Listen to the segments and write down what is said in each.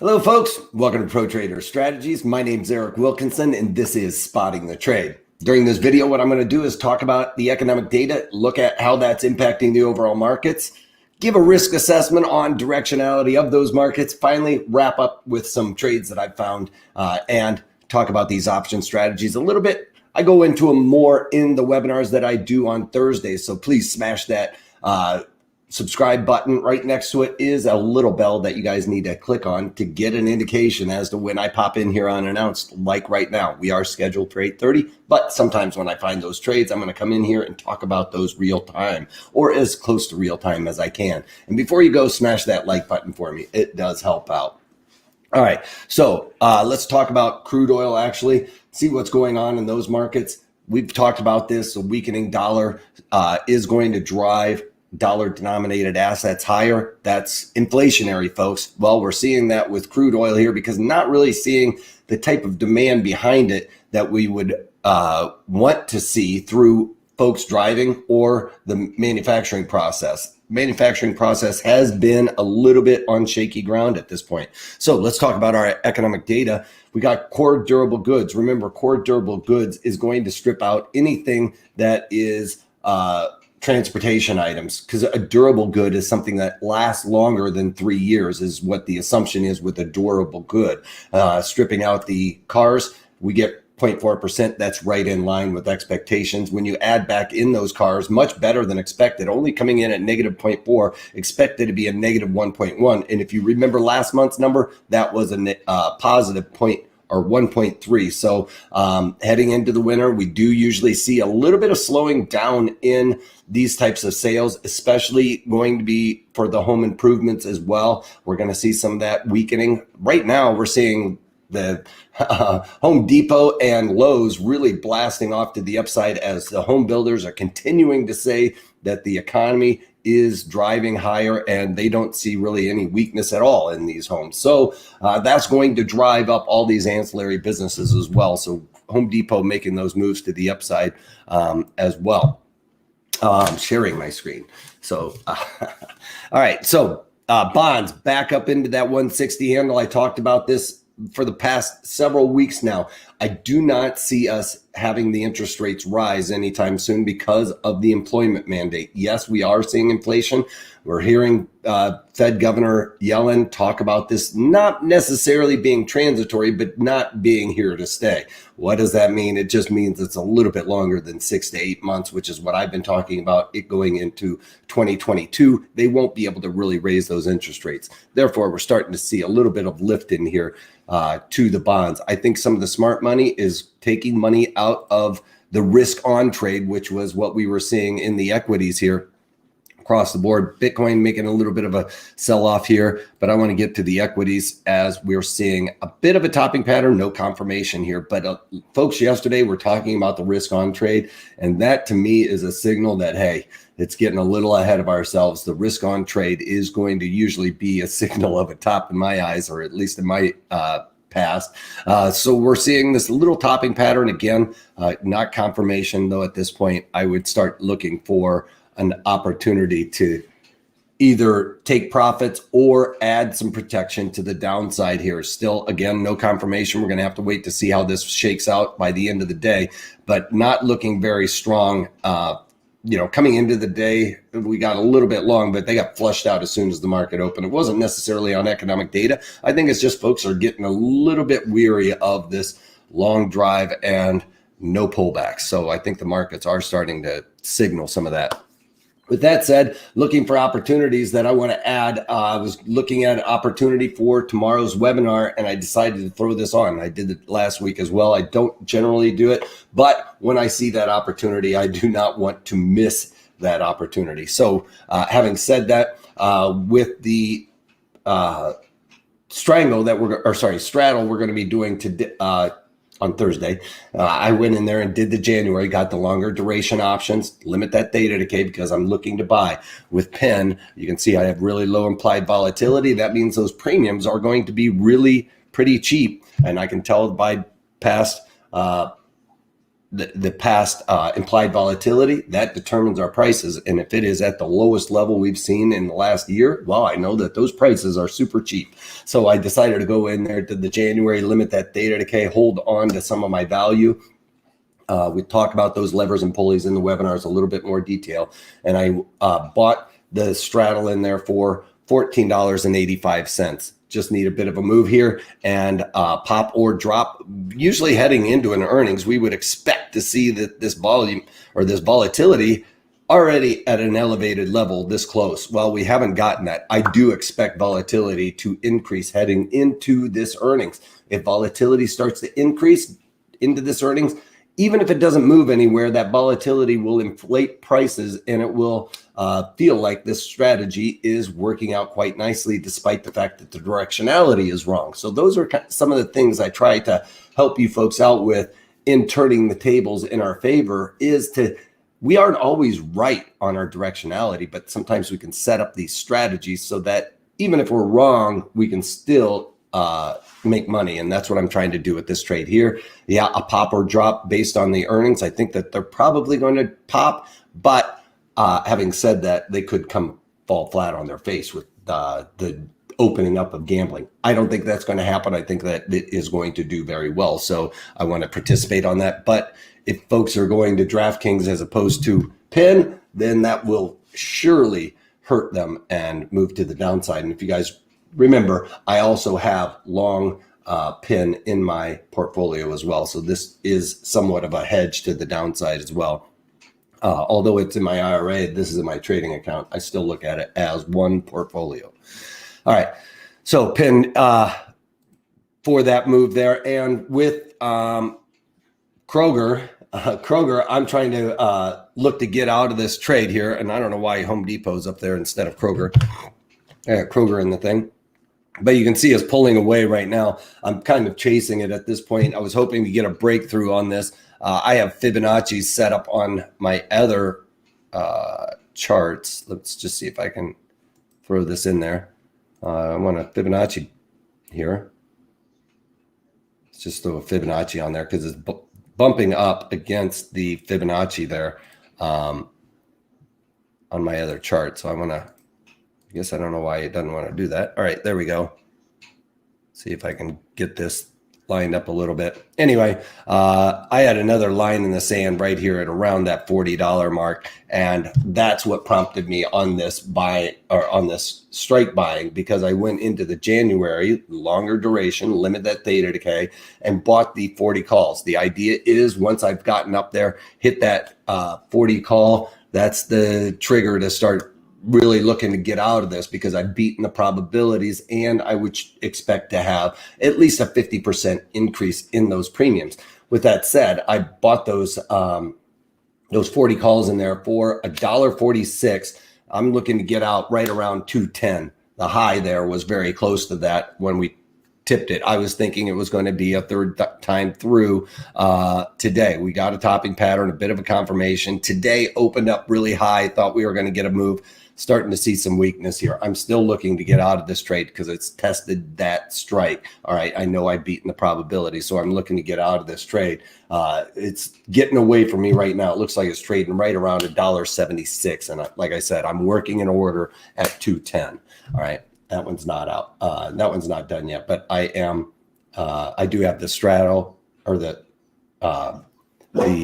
Hello, folks. Welcome to Pro Trader Strategies. My name's Eric Wilkinson, and this is Spotting the Trade. During this video, what I'm going to do is talk about the economic data, look at how that's impacting the overall markets, give a risk assessment on directionality of those markets, finally wrap up with some trades that I've found, and talk about these option strategies a little bit. I go into them more in the webinars that I do on Thursdays, so please smash that subscribe button. Right next to it is a little bell that you guys need to click on to get an indication as to when I pop in here unannounced. Like right now, we are scheduled for 8:30, but sometimes when I find those trades, I'm going to come in here and talk about those real time or as close to real time as I can. And before you go, smash that like button for me. It does help out. All right, so let's talk about crude oil, actually, see what's going on in those markets. We've talked about this. A weakening dollar is going to drive dollar-denominated assets higher. That's inflationary, folks. Well, we're seeing that with crude oil here because not really seeing the type of demand behind it that we would want to see through folks driving or the manufacturing process. Manufacturing process has been a little bit on shaky ground at this point. So let's talk about our economic data. We got core durable goods. Remember, core durable goods is going to strip out anything that is transportation items, because a durable good is something that lasts longer than 3 years is what the assumption is with a durable good. Stripping out the cars, we get 0.4%. That's right in line with expectations. When you add back in those cars, much better than expected, only coming in at negative 0.4, expected to be a negative 1.1. And if you remember last month's number, that was a positive 1.3. So heading into the winter, we do usually see a little bit of slowing down in these types of sales, especially going to be for the home improvements as well. We're going to see some of that weakening. Right now, we're seeing the Home Depot and Lowe's really blasting off to the upside as the home builders are continuing to say that the economy is driving higher and they don't see really any weakness at all in these homes. So that's going to drive up all these ancillary businesses as well. So Home Depot making those moves to the upside as well. I'm sharing my screen. So, all right. So bonds back up into that 160 handle. I talked about this for the past several weeks now. I do not see us having the interest rates rise anytime soon because of the employment mandate. Yes, we are seeing inflation. We're hearing Fed Governor Yellen talk about this not necessarily being transitory, but not being here to stay. What does that mean? It just means it's a little bit longer than 6 to 8 months, which is what I've been talking about, it going into 2022. They won't be able to really raise those interest rates. Therefore, we're starting to see a little bit of lift in here to the bonds. I think some of the smart money is taking money out of the risk on trade, which was what we were seeing in the equities here across the board. Bitcoin making a little bit of a sell-off here, but I want to get to the equities as we're seeing a bit of a topping pattern, no confirmation here. But folks, yesterday we're talking about the risk on trade, and that to me is a signal that, hey, it's getting a little ahead of ourselves. The risk on trade is going to usually be a signal of a top in my eyes, or at least in my past. So we're seeing this little topping pattern again, not confirmation though. At this point, I would start looking for an opportunity to either take profits or add some protection to the downside here. Still, again, no confirmation. We're going to have to wait to see how this shakes out by the end of the day, but not looking very strong. Coming into the day, we got a little bit long, but they got flushed out as soon as the market opened. It wasn't necessarily on economic data. I think it's just folks are getting a little bit weary of this long drive and no pullbacks. So I think the markets are starting to signal some of that. With that said, looking for opportunities that I want to add. I was looking at an opportunity for tomorrow's webinar, and I decided to throw this on. I did it last week as well. I don't generally do it, but when I see that opportunity, I do not want to miss that opportunity. So having said that, with the straddle we're going to be doing today, on Thursday, I went in there and did the January, got the longer duration options, limit that data decay because I'm looking to buy. With Penn, you can see I have really low implied volatility. That means those premiums are going to be really pretty cheap. And I can tell by past the past implied volatility, that determines our prices. And if it is at the lowest level we've seen in the last year, well, I know that those prices are super cheap. So I decided to go in there to the January, limit that data decay, hold on to some of my value. We talk about those levers and pulleys in the webinars a little bit more detail. And I bought the straddle in there for $14.85. Just need a bit of a move here and pop or drop. Usually heading into an earnings, we would expect to see that this volume or this volatility already at an elevated level this close. Well, we haven't gotten that. I do expect volatility to increase heading into this earnings. If volatility starts to increase into this earnings, even if it doesn't move anywhere, that volatility will inflate prices and it will feel like this strategy is working out quite nicely, despite the fact that the directionality is wrong. So those are some of the things I try to help you folks out with in turning the tables in our favor. We aren't always right on our directionality, but sometimes we can set up these strategies so that even if we're wrong, we can still make money. And that's what I'm trying to do with this trade here. Yeah, a pop or drop based on the earnings. I think that they're probably going to pop, but having said that, they could fall flat on their face with the opening up of gambling. I don't think that's going to happen. I think that it is going to do very well. So I want to participate on that. But if folks are going to DraftKings as opposed to Penn, then that will surely hurt them and move to the downside. And if you guys remember, I also have long Penn in my portfolio as well. So this is somewhat of a hedge to the downside as well. Although it's in my IRA, this is in my trading account, I still look at it as one portfolio. All right. So Penn for that move there. And with Kroger, I'm trying to look to get out of this trade here. And I don't know why Home Depot's up there instead of Kroger. Kroger in the thing. But you can see us pulling away right now. I'm kind of chasing it at this point. I was hoping to get a breakthrough on this. I have Fibonacci set up on my other charts. Let's just see if I can throw this in there. I want a Fibonacci here. Let's just throw a Fibonacci on there because it's bumping up against the Fibonacci there on my other chart. So I guess I don't know why it doesn't want to do that. All right, there we go. See if I can get this lined up a little bit. Anyway, I had another line in the sand right here at around that $40 mark, and that's what prompted me on this buy or on this strike buying, because I went into the January longer duration, limit that theta decay, and bought the 40 calls. The idea is once I've gotten up there, hit that 40 call, that's the trigger to start really looking to get out of this, because I've beaten the probabilities and I would expect to have at least a 50% increase in those premiums. With that said, I bought those 40 calls in there for $1.46. I'm looking to get out right around 210. The high there was very close to that when we tipped it. I was thinking it was going to be a third time through today. We got a topping pattern, a bit of a confirmation. Today opened up really high. Thought we were going to get a move. Starting to see some weakness here. I'm still looking to get out of this trade because it's tested that strike. All right, I know I've beaten the probability, so I'm looking to get out of this trade. It's getting away from me right now. It looks like it's trading right around $1.76. And like I said, I'm working an order at 210. All right, that one's not out. That one's not done yet, but I do have the straddle or the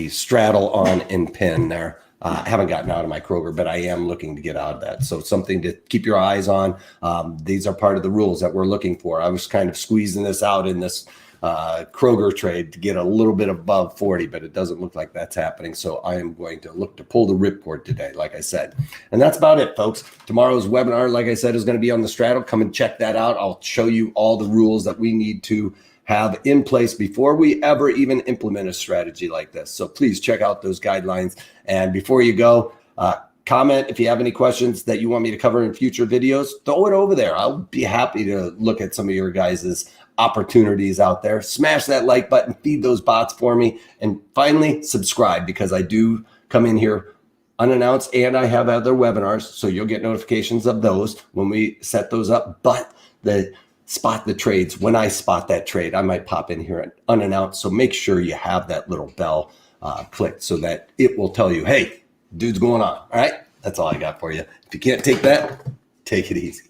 straddle on in Penn there. I haven't gotten out of my Kroger, but I am looking to get out of that. So something to keep your eyes on. These are part of the rules that we're looking for. I was kind of squeezing this out in this Kroger trade to get a little bit above 40, but it doesn't look like that's happening. So I am going to look to pull the ripcord today, like I said. And that's about it, folks. Tomorrow's webinar, like I said, is going to be on the straddle. Come and check that out. I'll show you all the rules that we need to have in place before we ever even implement a strategy like this. So please check out those guidelines. And before you go, comment if you have any questions that you want me to cover in future videos. Throw it over there. I'll be happy to look at some of your guys' opportunities out there. Smash that like button, feed those bots for me. And finally, subscribe, because I do come in here unannounced and I have other webinars. So you'll get notifications of those when we set those up. But spot the trades. When I spot that trade, I might pop in here unannounced. So make sure you have that little bell clicked so that it will tell you, hey, dude's going on. All right. That's all I got for you. If you can't take that, take it easy.